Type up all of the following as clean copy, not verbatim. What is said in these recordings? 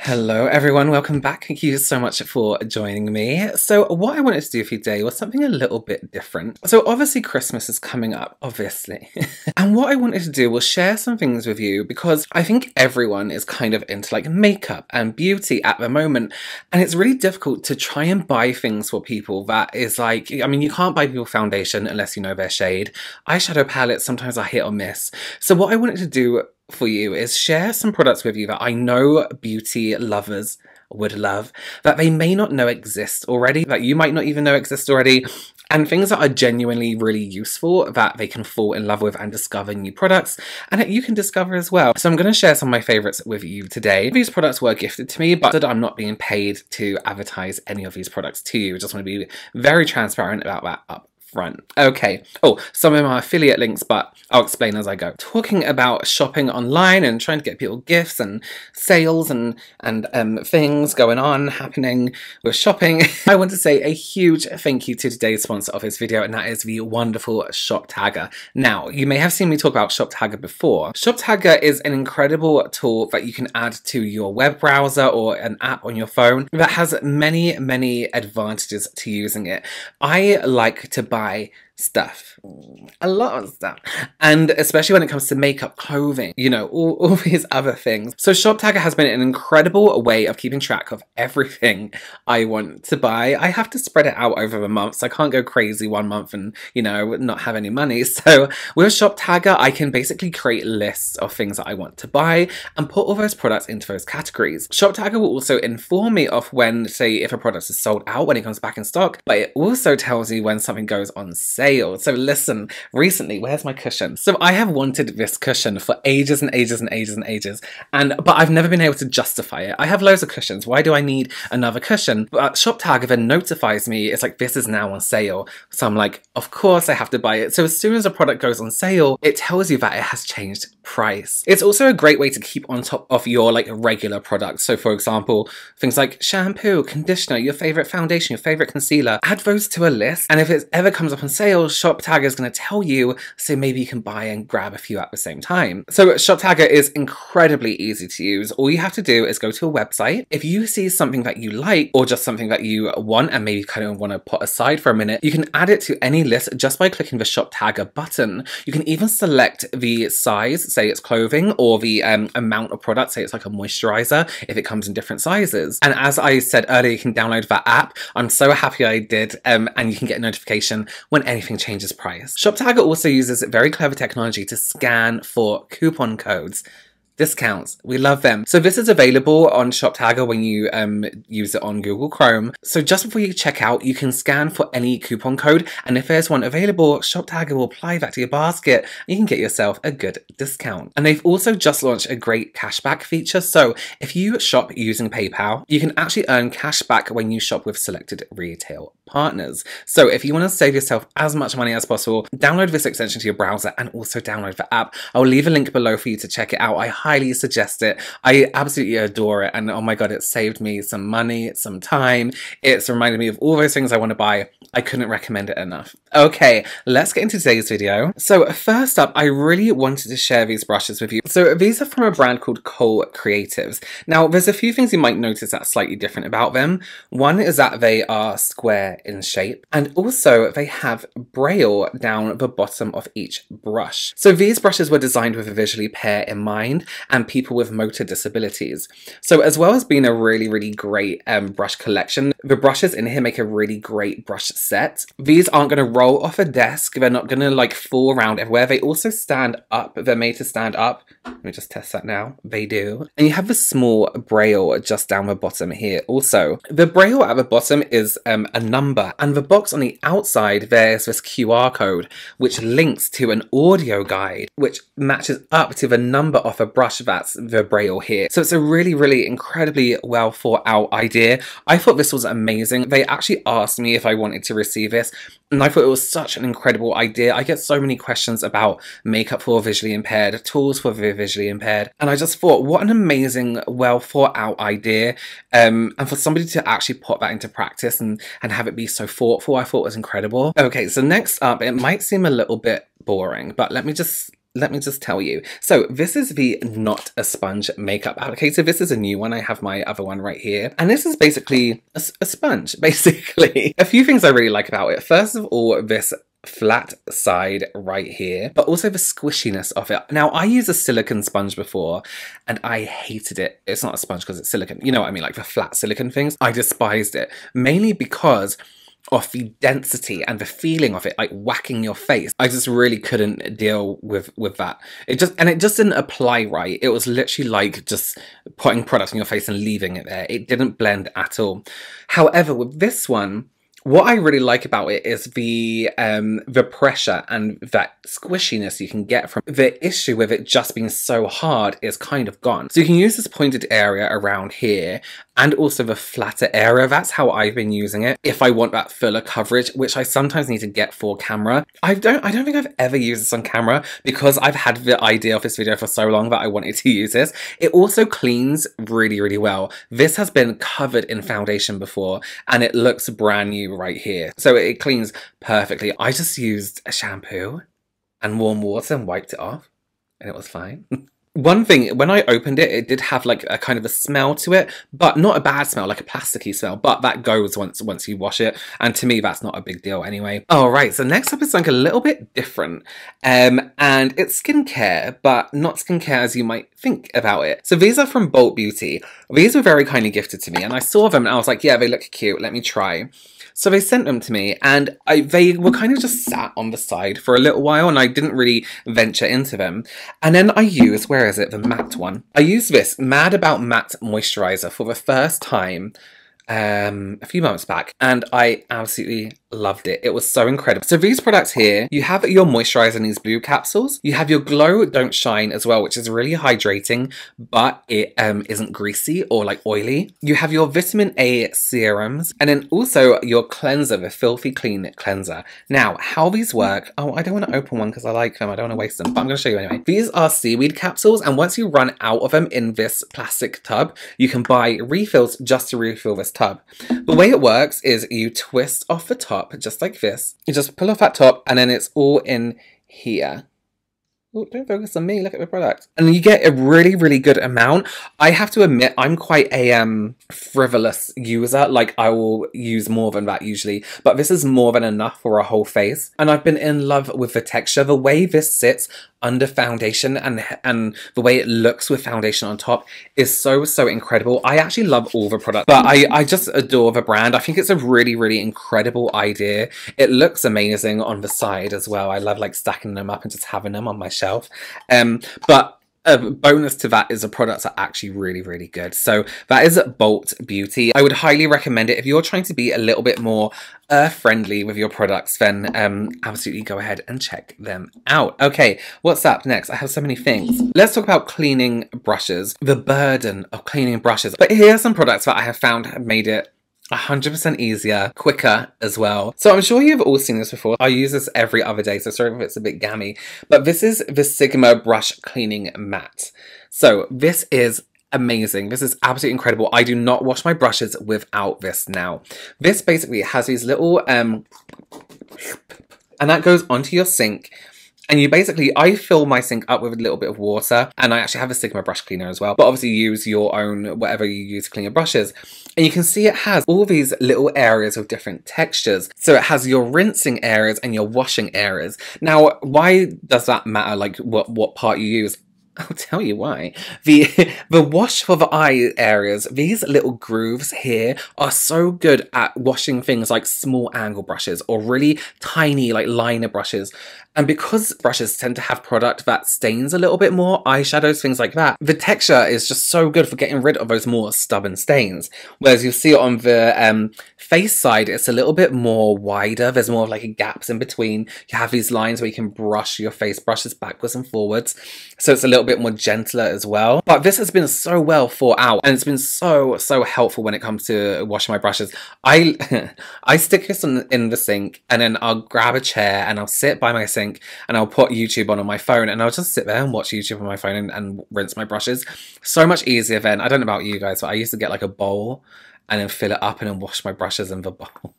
Hello everyone, welcome back. Thank you so much for joining me. So what I wanted to do for you today was something a little bit different. So obviously Christmas is coming up, obviously. And what I wanted to do was share some things with you because I think everyone is kind of into like makeup and beauty at the moment. And it's really difficult to try and buy things for people that is like, I mean, you can't buy people foundation unless you know their shade. Eyeshadow palettes, sometimes I hit or miss. So what I wanted to do for you is share some products with you that I know beauty lovers would love, that they may not know exist already, that you might not even know exist already, and things that are genuinely really useful that they can fall in love with and discover new products, and that you can discover as well. So I'm going to share some of my favourites with you today. These products were gifted to me, but I'm not being paid to advertise any of these products to you. I just want to be very transparent about that up front. Okay. Oh, some of them are affiliate links, but I'll explain as I go. Talking about shopping online and trying to get people gifts and sales and things going on, happening with shopping. I want to say a huge thank you to today's sponsor of this video, and that is the wonderful ShopTagger. Now, you may have seen me talk about ShopTagger before. ShopTagger is an incredible tool that you can add to your web browser or an app on your phone that has many, many advantages to using it. I like to buy stuff, a lot of stuff, and especially when it comes to makeup, clothing, you know, all these other things. So ShopTagger has been an incredible way of keeping track of everything I want to buy. I have to spread it out over the months. I can't go crazy one month and, you know, not have any money. So with ShopTagger, I can basically create lists of things that I want to buy and put all those products into those categories. ShopTagger will also inform me of when, say, if a product is sold out, when it comes back in stock, but it also tells me when something goes on sale. So listen, recently, where's my cushion? So I have wanted this cushion for ages and ages and ages and ages, but I've never been able to justify it. I have loads of cushions. Why do I need another cushion? But ShopTagger then notifies me, it's like, this is now on sale. So I'm like, of course I have to buy it. So as soon as a product goes on sale, it tells you that it has changed price. It's also a great way to keep on top of your like regular products. So for example, things like shampoo, conditioner, your favorite foundation, your favorite concealer, add those to a list. And if it ever comes up on sale, ShopTagger is going to tell you, so maybe you can buy and grab a few at the same time. So ShopTagger is incredibly easy to use. All you have to do is go to a website. If you see something that you like or just something that you want and maybe kind of want to put aside for a minute, you can add it to any list just by clicking the ShopTagger button. You can even select the size, say it's clothing, or the amount of product, say it's like a moisturizer, if it comes in different sizes. And as I said earlier, you can download that app. I'm so happy I did, and you can get a notification when anything changes price. ShopTagger also uses very clever technology to scan for coupon codes. Discounts, we love them. So this is available on ShopTagger when you use it on Google Chrome. So just before you check out, you can scan for any coupon code, and if there's one available, ShopTagger will apply that to your basket and you can get yourself a good discount. And they've also just launched a great cashback feature. So if you shop using PayPal, you can actually earn cashback when you shop with selected retail partners. So if you want to save yourself as much money as possible, download this extension to your browser and also download the app. I'll leave a link below for you to check it out. I highly suggest it. I absolutely adore it, and oh my god, it saved me some money, some time. It's reminded me of all those things I want to buy. I couldn't recommend it enough. Okay, let's get into today's video. So first up, I really wanted to share these brushes with you. So these are from a brand called Kohl Kreatives. Now there's a few things you might notice that's slightly different about them. One is that they are square in shape, and also they have braille down the bottom of each brush. So these brushes were designed with a visually impaired in mind and people with motor disabilities. So as well as being a really, really great brush collection, the brushes in here make a really great brush set. These aren't going to roll off a desk. They're not going to like fall around everywhere. They also stand up. They're made to stand up. Let me just test that now. They do. And you have the small braille just down the bottom here also. The braille at the bottom is a number, and the box on the outside, there's this QR code which links to an audio guide which matches up to the number of a brush that's the braille here. So it's a really, really incredibly well thought out idea. I thought this was amazing. They actually asked me if I wanted to receive this, and I thought it was such an incredible idea. I get so many questions about makeup for visually impaired, tools for the visually impaired, and I just thought, what an amazing, well thought out idea. And for somebody to actually put that into practice and have it be so thoughtful, I thought was incredible. Okay, so next up, it might seem a little bit boring, but let me just let me just tell you. So this is the Not a Sponge makeup applicator. This is a new one. I have my other one right here. And this is basically a sponge, basically. A few things I really like about it. First of all, this flat side right here, but also the squishiness of it. Now, I used a silicone sponge before and I hated it. It's not a sponge because it's silicone. You know what I mean? Like the flat silicone things. I despised it, mainly because of the density and the feeling of it, like whacking your face. I just really couldn't deal with that. It just didn't apply right. It was literally like just putting product on your face and leaving it there. It didn't blend at all. However, with this one, what I really like about it is the pressure and that squishiness you can get from it. The issue with it just being so hard is kind of gone. So you can use this pointed area around here and also the flatter area. That's how I've been using it if I want that fuller coverage, which I sometimes need to get for camera. I don't think I've ever used this on camera because I've had the idea of this video for so long that I wanted to use this. It also cleans really, really well. This has been covered in foundation before and it looks brand new right here. So it cleans perfectly. I just used a shampoo and warm water and wiped it off and it was fine. One thing, when I opened it, it did have like a kind of a smell to it, but not a bad smell, like a plasticky smell, but that goes once you wash it. And to me, that's not a big deal anyway. All right, so next up is something a little bit different. And it's skincare, but not skincare as you might think about it. So these are from Bolt Beauty. These were very kindly gifted to me and I saw them and I was like, yeah, they look cute, let me try. So they sent them to me and they were kind of just sat on the side for a little while and I didn't really venture into them. And then I used, where is it, the matte one. I used this Mad About Matte Moisturiser for the first time a few months back and I absolutely loved it. It was so incredible. So these products here, you have your moisturizer in these blue capsules. You have your Glow Don't Shine as well, which is really hydrating, but it isn't greasy or like oily. You have your vitamin A serums and then also your cleanser, the Filthy Clean Cleanser. Now, how these work, oh, I don't want to open one because I like them. I don't want to waste them, but I'm going to show you anyway. These are seaweed capsules and once you run out of them in this plastic tub, you can buy refills just to refill this tub. The way it works is you twist off the top just like this. You just pull off that top and then it's all in here. Oh, don't focus on me, look at the product. And you get a really, really good amount. I have to admit, I'm quite a frivolous user. Like, I will use more than that usually. But this is more than enough for a whole face. And I've been in love with the texture. The way this sits under foundation and the way it looks with foundation on top is so, so incredible. I actually love all the products. But I just adore the brand. I think it's a really, really incredible idea. It looks amazing on the side as well. I love like stacking them up and just having them on my shelf. But a bonus to that is the products are actually really, really good. So that is Bolt Beauty. I would highly recommend it. If you're trying to be a little bit more friendly with your products, then absolutely go ahead and check them out. Okay, what's up next? I have so many things. Let's talk about cleaning brushes. The burden of cleaning brushes. But here are some products that I have found have made it 100% easier, quicker as well. So I'm sure you've all seen this before. I use this every other day, so sorry if it's a bit gammy. But this is the Sigma Brush Cleaning Mat. So this is amazing. This is absolutely incredible. I do not wash my brushes without this now. This basically has these little, and that goes onto your sink. And you basically, I fill my sink up with a little bit of water and I actually have a Sigma brush cleaner as well. But obviously use your own, whatever you use to clean your brushes. And you can see it has all these little areas with different textures. So it has your rinsing areas and your washing areas. Now, why does that matter? Like what part you use? I'll tell you why. The wash for the eye areas, these little grooves here are so good at washing things like small angle brushes or really tiny like liner brushes. And because brushes tend to have product that stains a little bit more, eyeshadows, things like that, the texture is just so good for getting rid of those more stubborn stains. Whereas you'll see it on the face side, it's a little bit more wider. There's more of like gaps in between. You have these lines where you can brush your face brushes backwards and forwards. So it's a little bit more gentler as well. But this has been so well thought out and it's been so, so helpful when it comes to washing my brushes. I stick this in the sink and then I'll grab a chair and I'll sit by my sink and I'll put YouTube on my phone and I'll just sit there and watch YouTube on my phone and rinse my brushes. So much easier then. I don't know about you guys, but I used to get like a bowl and then fill it up and then wash my brushes in the bowl.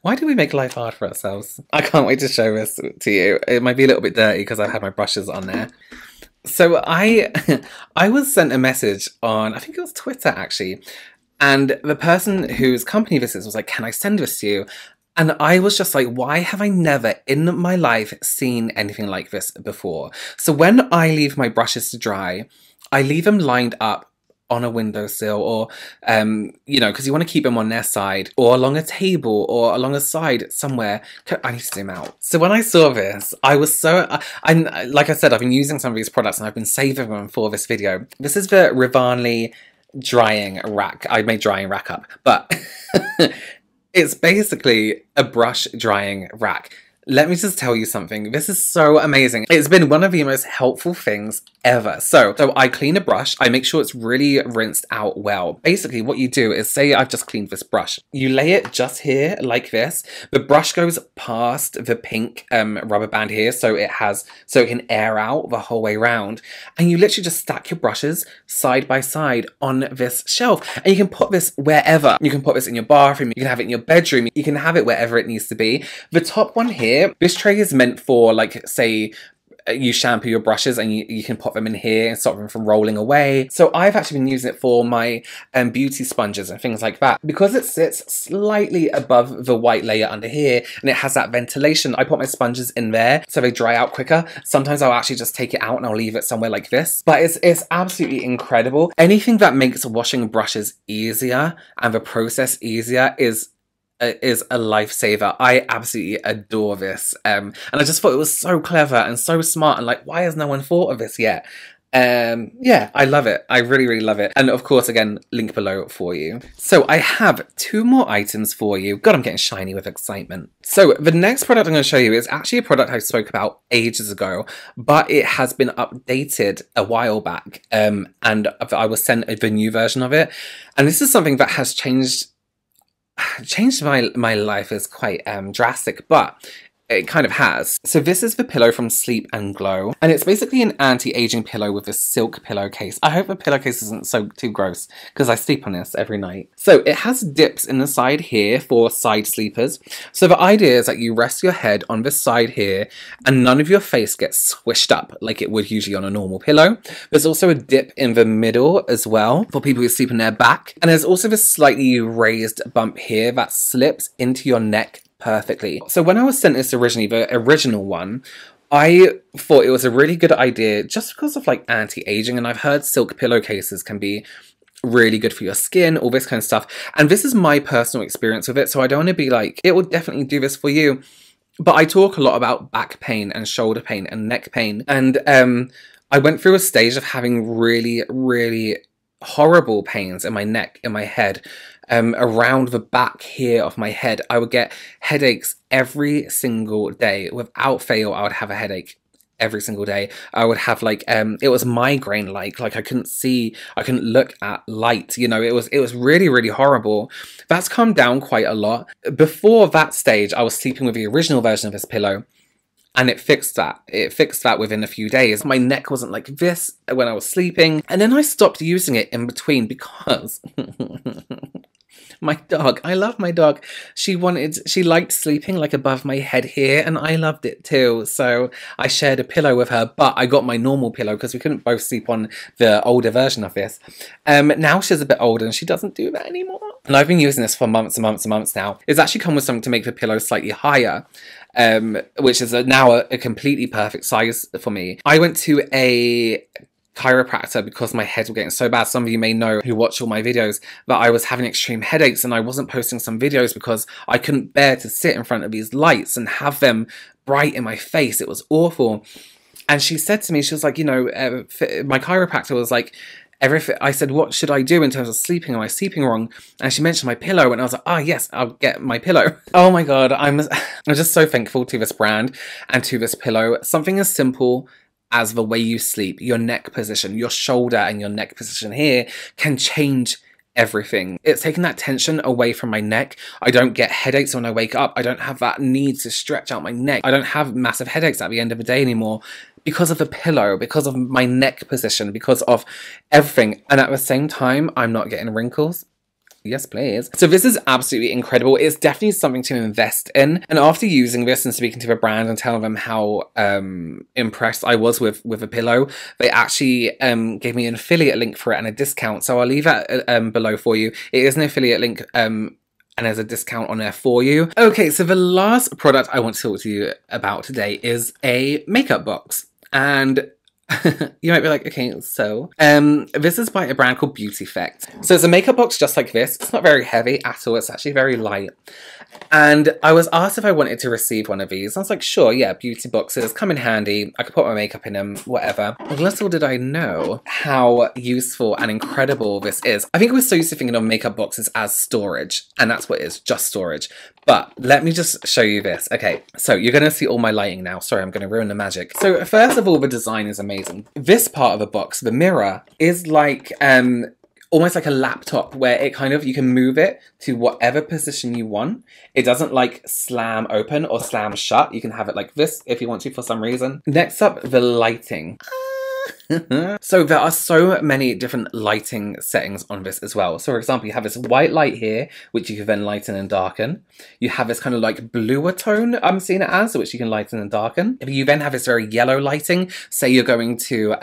Why do we make life hard for ourselves? I can't wait to show this to you. It might be a little bit dirty because I've had my brushes on there. So I was sent a message on, I think it was Twitter actually, and the person whose company this is was like, can I send this to you? And I was just like, why have I never in my life seen anything like this before? So when I leave my brushes to dry, I leave them lined up on a windowsill or, you know, because you want to keep them on their side or along a table or along a side somewhere. I need to zoom out. So when I saw this, I was so, like I said, I've been using some of these products and I've been saving them for this video. This is the RIVANLI drying rack. I made drying rack up, but it's basically a brush drying rack. Let me just tell you something. This is so amazing. It's been one of the most helpful things ever. So I clean a brush. I make sure it's really rinsed out well. Basically, what you do is, say I've just cleaned this brush. You lay it just here like this. The brush goes past the pink rubber band here, so it can air out the whole way around. And you literally just stack your brushes side by side on this shelf. And you can put this wherever. You can put this in your bathroom. You can have it in your bedroom. You can have it wherever it needs to be. The top one here, this tray is meant for, like, say you shampoo your brushes and you can pop them in here and stop them from rolling away. So I've actually been using it for my beauty sponges and things like that. Because it sits slightly above the white layer under here and it has that ventilation, I put my sponges in there so they dry out quicker. Sometimes I'll actually just take it out and I'll leave it somewhere like this. But it's absolutely incredible. Anything that makes washing brushes easier and the process easier is a lifesaver. I absolutely adore this. And I just thought it was so clever and so smart and like, why has no one thought of this yet? Yeah, I love it. I really, really love it. And of course, again, link below for you. So I have 2 more items for you. God, I'm getting shiny with excitement. So the next product I'm going to show you is actually a product I spoke about ages ago, but it has been updated a while back. And I was sent the new version of it. And this is something that has changed my life is quite drastic, but it kind of has. So this is the pillow from Sleep and Glow, and it's basically an anti-aging pillow with a silk pillowcase. I hope the pillowcase isn't too gross because I sleep on this every night. So it has dips in the side here for side sleepers. So the idea is that you rest your head on this side here and none of your face gets squished up like it would usually on a normal pillow. There's also a dip in the middle as well for people who sleep on their back. And there's also this slightly raised bump here that slips into your neck perfectly. So when I was sent this originally, the original one, I thought it was a really good idea just because of like anti-aging, and I've heard silk pillowcases can be really good for your skin, all this kind of stuff. And this is my personal experience with it, so I don't want to be like, it will definitely do this for you. But I talk a lot about back pain and shoulder pain and neck pain. And I went through a stage of having really, really horrible pains in my neck, in my head, around the back here of my head. I would get headaches every single day. Without fail, I would have a headache every single day. I would have like, it was migraine-like I couldn't see, I couldn't look at light, you know, it was really, really horrible. That's calmed down quite a lot. Before that stage, I was sleeping with the original version of this pillow, and it fixed that. It fixed that within a few days. My neck wasn't like this when I was sleeping. And then I stopped using it in between because my dog, I love my dog. She liked sleeping like above my head here, and I loved it too. So I shared a pillow with her, but I got my normal pillow because we couldn't both sleep on the older version of this. Now she's a bit older and she doesn't do that anymore. And I've been using this for months and months and months now. It's actually come with something to make the pillow slightly higher, which is now a completely perfect size for me. I went to a chiropractor because my head was getting so bad. Some of you may know who watch all my videos that I was having extreme headaches and I wasn't posting some videos because I couldn't bear to sit in front of these lights and have them bright in my face. It was awful. And she said to me, she was like, you know, my chiropractor was like, I said, what should I do in terms of sleeping? Am I sleeping wrong? And she mentioned my pillow, and I was like, oh yes, I'll get my pillow. Oh my God, I'm just so thankful to this brand and to this pillow. Something as simple as the way you sleep, your neck position, your shoulder and your neck position here can change everything. It's taken that tension away from my neck. I don't get headaches when I wake up. I don't have that need to stretch out my neck. I don't have massive headaches at the end of the day anymore because of the pillow, because of my neck position, because of everything. And at the same time, I'm not getting wrinkles. Yes, please. So this is absolutely incredible. It's definitely something to invest in. And after using this and speaking to the brand and telling them how impressed I was with a pillow, they actually gave me an affiliate link for it and a discount. So I'll leave that below for you. It is an affiliate link and there's a discount on there for you. Okay, so the last product I want to talk to you about today is a makeup box. And you might be like, okay, so this is by a brand called Beauty Effect. So it's a makeup box just like this. It's not very heavy at all. It's actually very light. And I was asked if I wanted to receive one of these. I was like, sure, yeah, beauty boxes come in handy. I could put my makeup in them, whatever. Little did I know how useful and incredible this is. I think we're so used to thinking of makeup boxes as storage, and that's what it is, just storage. But let me just show you this. Okay, so you're going to see all my lighting now. Sorry, I'm going to ruin the magic. So first of all, the design is amazing. This part of the box, the mirror, is like almost like a laptop where it kind of, you can move it to whatever position you want. It doesn't like slam open or slam shut. You can have it like this if you want to for some reason. Next up, the lighting. So there are so many different lighting settings on this as well. So for example, you have this white light here, which you can then lighten and darken. You have this kind of like bluer tone, I'm seeing it as, which you can lighten and darken. If you then have this very yellow lighting, say you're going to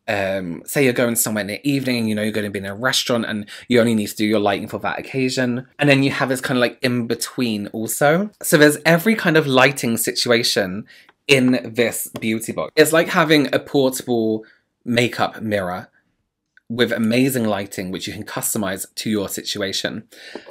say you're going somewhere in the evening and you know you're going to be in a restaurant and you only need to do your lighting for that occasion. And then you have this kind of like in between also. So there's every kind of lighting situation in this beauty box. It's like having a portable makeup mirror with amazing lighting, which you can customize to your situation.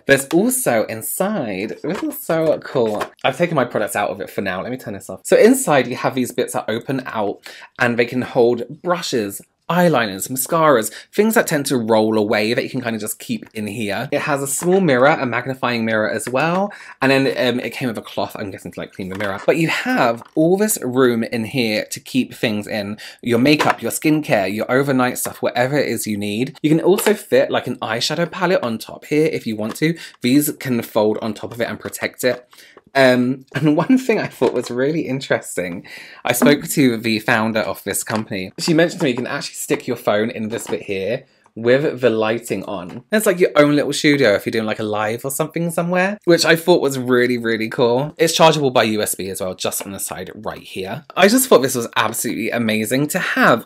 There's also inside, this is so cool. I've taken my products out of it for now. Let me turn this off. So inside you have these bits that open out and they can hold brushes, eyeliners, mascaras, things that tend to roll away that you can kind of just keep in here. It has a small mirror, a magnifying mirror as well. And then it came with a cloth, I'm guessing, to like clean the mirror. But you have all this room in here to keep things in. Your makeup, your skincare, your overnight stuff, whatever it is you need. You can also fit like an eyeshadow palette on top here if you want to. These can fold on top of it and protect it. And one thing I thought was really interesting, I spoke to the founder of this company. She mentioned to me you can actually stick your phone in this bit here with the lighting on. It's like your own little studio if you're doing like a live or something somewhere, which I thought was really, really cool. It's chargeable by USB as well, just on the side right here. I just thought this was absolutely amazing to have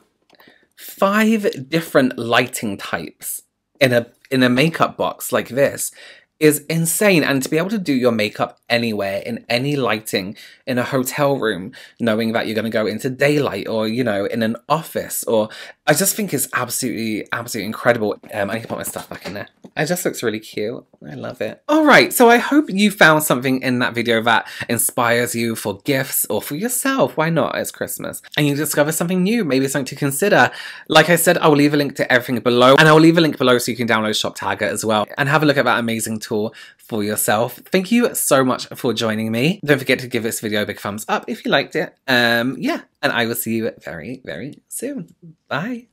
5 different lighting types in a makeup box like this. Is insane. And to be able to do your makeup anywhere, in any lighting, in a hotel room, knowing that you're going to go into daylight or, you know, in an office, or I just think it's absolutely, absolutely incredible. I need to put my stuff back in there. It just looks really cute. I love it. All right, so I hope you found something in that video that inspires you for gifts or for yourself. Why not? It's Christmas. And you discover something new, maybe something to consider. Like I said, I will leave a link to everything below, and I will leave a link below so you can download ShopTag as well and have a look at that amazing tool for yourself. Thank you so much for joining me. Don't forget to give this video a big thumbs up if you liked it. Yeah, and I will see you very, very soon. Bye.